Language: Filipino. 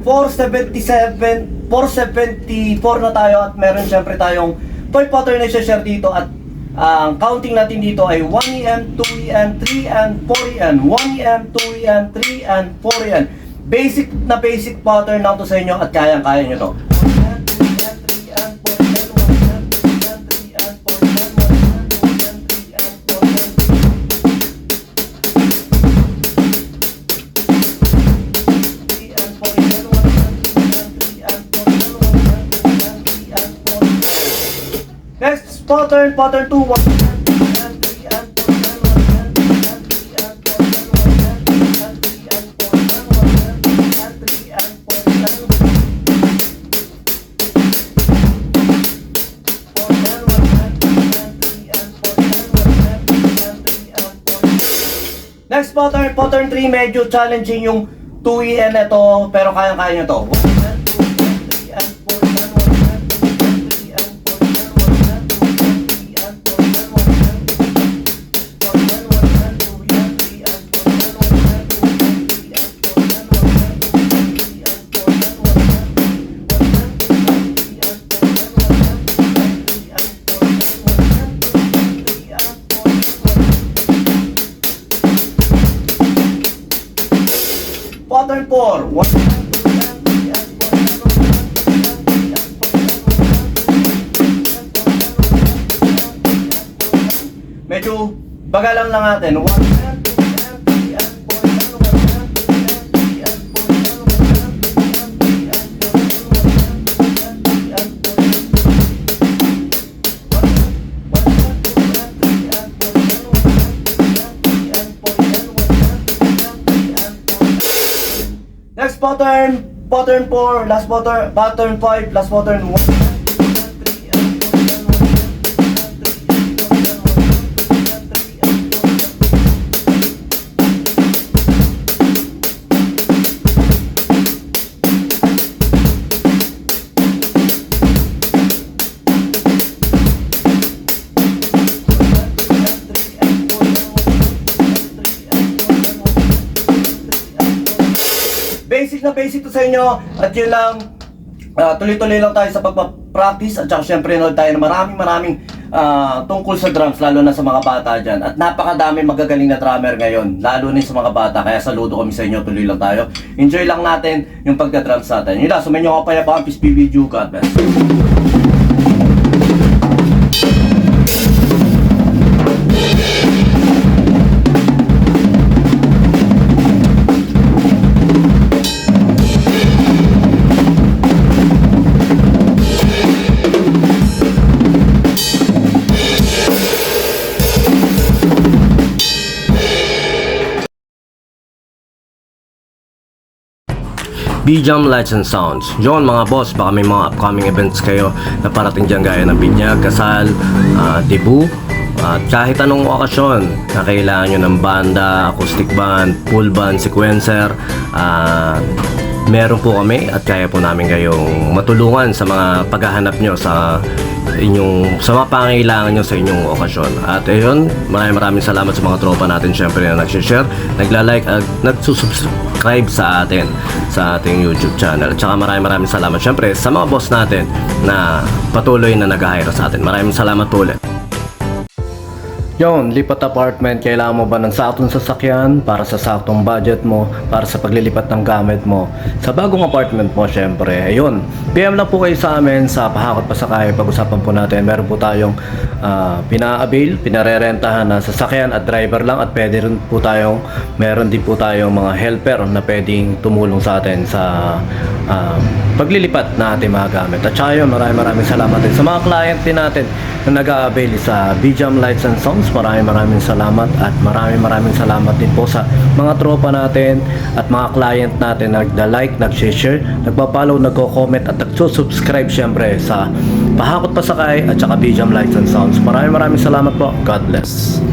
474 na tayo at meron syempre tayong toy pattern na share dito at ang counting natin dito ay 1EM, 2EM, 3EM, 4EM, 1EM, 2EM, 3EM, 4EM. Basic na basic pattern na to sa inyo at kayang-kaya nyo to. Next pattern 2, 1. Next pattern 3, medyo challenging yung 2EN ito, pero kayang-kaya nyo to. Pattern 4, 1. Medyo bagalan lang natin. 1. Next pattern 4, last pattern 5, last pattern 1. Basic to sa inyo at yun lang, tuloy-tuloy lang tayo sa pagpa-practice at saka syempre nanood tayo ng maraming tungkol sa drums, lalo na sa mga bata dyan at napakadami magagaling na drummer ngayon, lalo na sa mga bata, kaya saludo kami sa inyo, tuloy lang tayo, enjoy lang natin yung pagka-drums natin. Yun lang, sumayin nyo kapayapaan, peace be with you, God bless. B-Jam Lights and Sounds. Yun mga boss, baka may mga upcoming events kayo na parating dyan gaya ng binyag, kasal, debut, at kahit anong okasyon na kailangan nyo ng banda, acoustic band, full band, sequencer, meron po kami at kaya po namin kayong matulungan sa mga paghahanap nyo sa mga pangailangan nyo sa inyong okasyon. At ayun, maraming salamat sa mga tropa natin syempre na nag-share, nagla-like at nagsusubscribe sa atin sa ating YouTube channel. At saka maraming salamat syempre sa mga boss natin na patuloy na nag-hire sa atin. Maraming salamat po ulit. Yon, lipat apartment, kailangan mo ba ng saktong sasakyan para sa saktong budget mo, para sa paglilipat ng gamit mo sa bagong apartment mo syempre. Ayun, PM lang po kayo sa amin sa Pahakot Pasakay. Pag-usapan po natin, meron po tayong pinarerentahan na sasakyan at driver lang, at meron din po tayong mga helper na pwedeng tumulong sa atin sa paglilipat na ating mga gamit. At saka yun, maraming salamat din sa mga client din natin na nag-a-avail sa B-Jam Lights and Sounds. Maraming salamat, at maraming salamat din po sa mga tropa natin at mga client natin na nagda-like, nag-share, nagpa-follow, nagko-comment at nagsusubscribe syempre sa Pahakot Pasakay at saka B-Jam Lights and Sounds. Maraming salamat po. God bless.